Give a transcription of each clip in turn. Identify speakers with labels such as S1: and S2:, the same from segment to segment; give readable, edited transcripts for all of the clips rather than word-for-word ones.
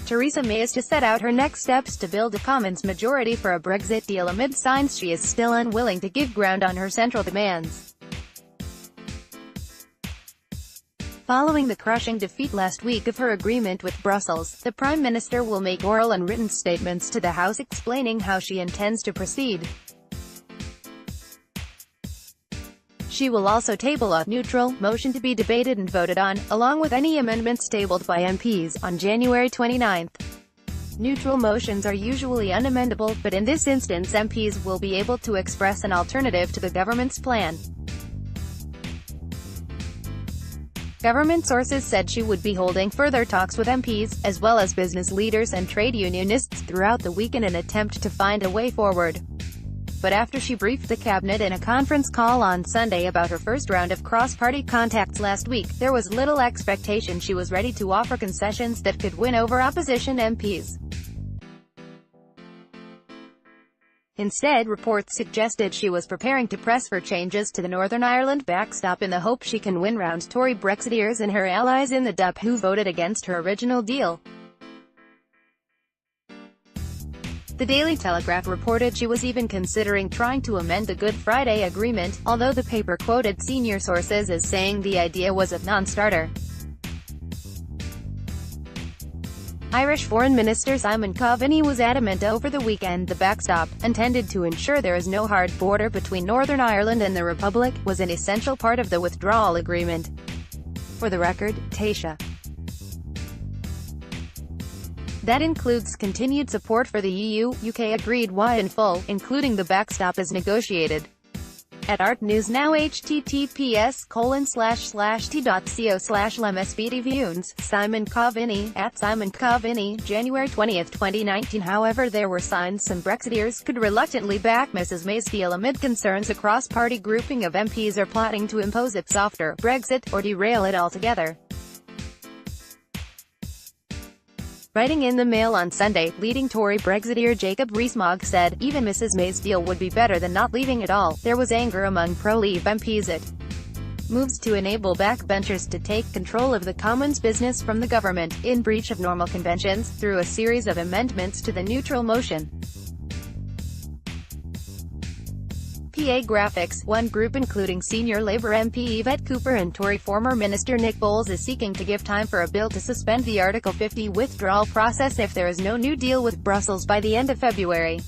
S1: Theresa May is to set out her next steps to build a Commons majority for a Brexit deal amid signs she is still unwilling to give ground on her central demands. Following the crushing defeat last week of her agreement with Brussels, the Prime Minister will make oral and written statements to the House explaining how she intends to proceed. She will also table a neutral motion to be debated and voted on, along with any amendments tabled by MPs, on January 29. Neutral motions are usually unamendable, but in this instance MPs will be able to express an alternative to the government's plan. Government sources said she would be holding further talks with MPs, as well as business leaders and trade unionists, throughout the week in an attempt to find a way forward. But after she briefed the cabinet in a conference call on Sunday about her first round of cross-party contacts last week, there was little expectation she was ready to offer concessions that could win over opposition MPs. Instead, reports suggested she was preparing to press for changes to the Northern Ireland backstop in the hope she can win round Tory Brexiteers and her allies in the DUP who voted against her original deal. The Daily Telegraph reported she was even considering trying to amend the Good Friday Agreement, although the paper quoted senior sources as saying the idea was a non-starter. Irish Foreign Minister Simon Coveney was adamant over the weekend the backstop, intended to ensure there is no hard border between Northern Ireland and the Republic, was an essential part of the withdrawal agreement. For the record, Taoiseach. That includes continued support for the EU. UK agreed why in full, including the backstop as negotiated. At Art News Now https://t.co/lemsbtviews, Simon Coveney, at Simon Coveney, January 20, 2019. However, there were signs some Brexiteers could reluctantly back Mrs May's deal amid concerns a cross-party grouping of MPs are plotting to impose a softer Brexit, or derail it altogether. Writing in the Mail on Sunday, leading Tory Brexiteer Jacob Rees-Mogg said, even Mrs May's deal would be better than not leaving at all. There was anger among pro-Leave MPs at moves to enable backbenchers to take control of the Commons business from the government, in breach of normal conventions, through a series of amendments to the neutral motion. PA Graphics, one group including senior Labour MP Yvette Cooper and Tory former Minister Nick Boles is seeking to give time for a bill to suspend the Article 50 withdrawal process if there is no new deal with Brussels by the end of February.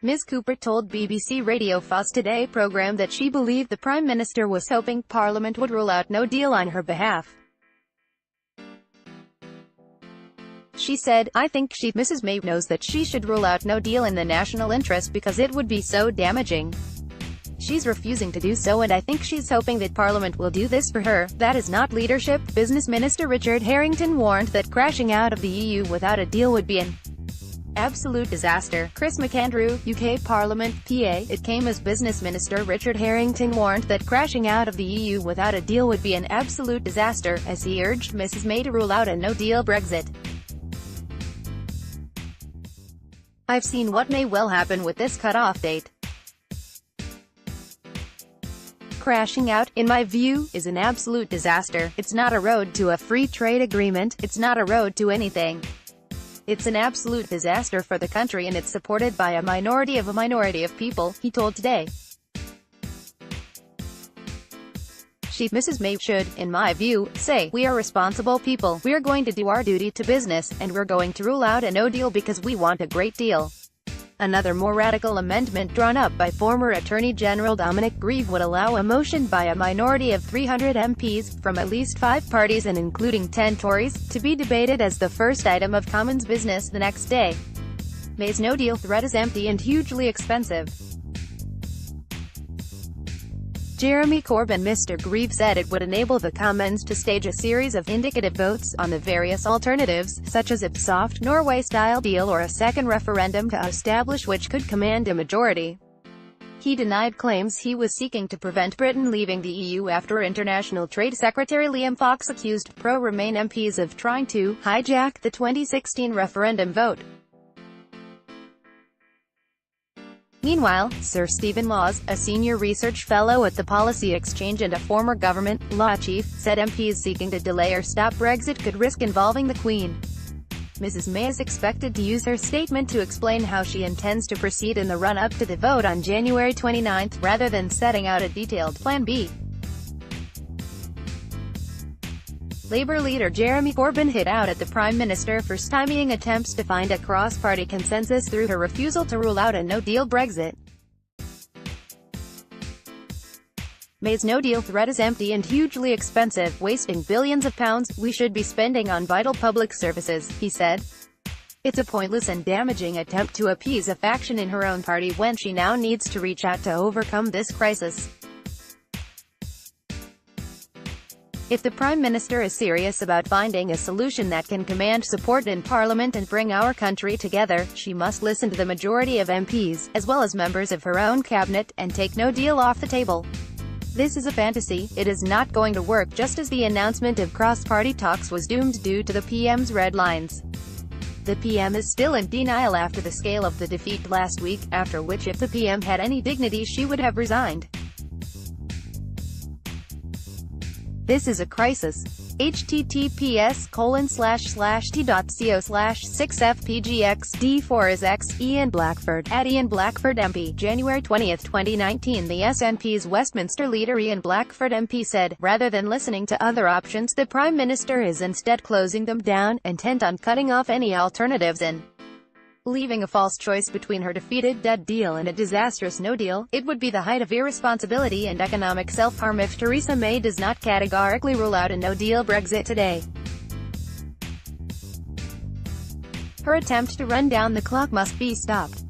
S1: Ms. Cooper told BBC Radio 4's Today programme that she believed the Prime Minister was hoping Parliament would rule out no deal on her behalf. She said, I think Mrs May knows that she should rule out no deal in the national interest because it would be so damaging. She's refusing to do so and I think she's hoping that Parliament will do this for her. That is not leadership. Business Minister Richard Harrington warned that crashing out of the EU without a deal would be an absolute disaster. Chris McAndrew, UK Parliament, PA. It came as Business Minister Richard Harrington warned that crashing out of the EU without a deal would be an absolute disaster, as he urged Mrs May to rule out a no-deal Brexit. I've seen what may well happen with this cut-off date. Crashing out, in my view, is an absolute disaster. It's not a road to a free trade agreement, it's not a road to anything. It's an absolute disaster for the country and it's supported by a minority of people, he told Today. Mrs May should, in my view, say, we are responsible people, we are going to do our duty to business, and we're going to rule out a no deal because we want a great deal. Another more radical amendment drawn up by former Attorney General Dominic Grieve would allow a motion by a minority of 300 MPs, from at least 5 parties and including 10 Tories, to be debated as the first item of Commons business the next day. May's no deal threat is empty and hugely expensive. Jeremy Corbyn. Mr. Grieve said it would enable the Commons to stage a series of indicative votes on the various alternatives, such as a soft Norway-style deal or a second referendum to establish which could command a majority. He denied claims he was seeking to prevent Britain leaving the EU after International Trade Secretary Liam Fox accused pro-Remain MPs of trying to hijack the 2016 referendum vote. Meanwhile, Sir Stephen Laws, a senior research fellow at the Policy Exchange and a former government law chief, said MPs seeking to delay or stop Brexit could risk involving the Queen. Mrs May is expected to use her statement to explain how she intends to proceed in the run-up to the vote on January 29, rather than setting out a detailed Plan B. Labour leader Jeremy Corbyn hit out at the Prime Minister for stymieing attempts to find a cross-party consensus through her refusal to rule out a no-deal Brexit. May's no-deal threat is empty and hugely expensive, wasting billions of pounds we should be spending on vital public services, he said. It's a pointless and damaging attempt to appease a faction in her own party when she now needs to reach out to overcome this crisis. If the Prime Minister is serious about finding a solution that can command support in Parliament and bring our country together, she must listen to the majority of MPs, as well as members of her own cabinet, and take no deal off the table. This is a fantasy, it is not going to work, just as the announcement of cross-party talks was doomed due to the PM's red lines. The PM is still in denial after the scale of the defeat last week, after which if the PM had any dignity she would have resigned. This is a crisis. https://t.co/6fpgxd4 is X. Ian Blackford, at Ian Blackford MP, January 20, 2019. The SNP's Westminster leader Ian Blackford MP said, rather than listening to other options, the Prime Minister is instead closing them down, intent on cutting off any alternatives and leaving a false choice between her defeated dead deal and a disastrous no deal. It would be the height of irresponsibility and economic self-harm if Theresa May does not categorically rule out a no-deal Brexit today. Her attempt to run down the clock must be stopped.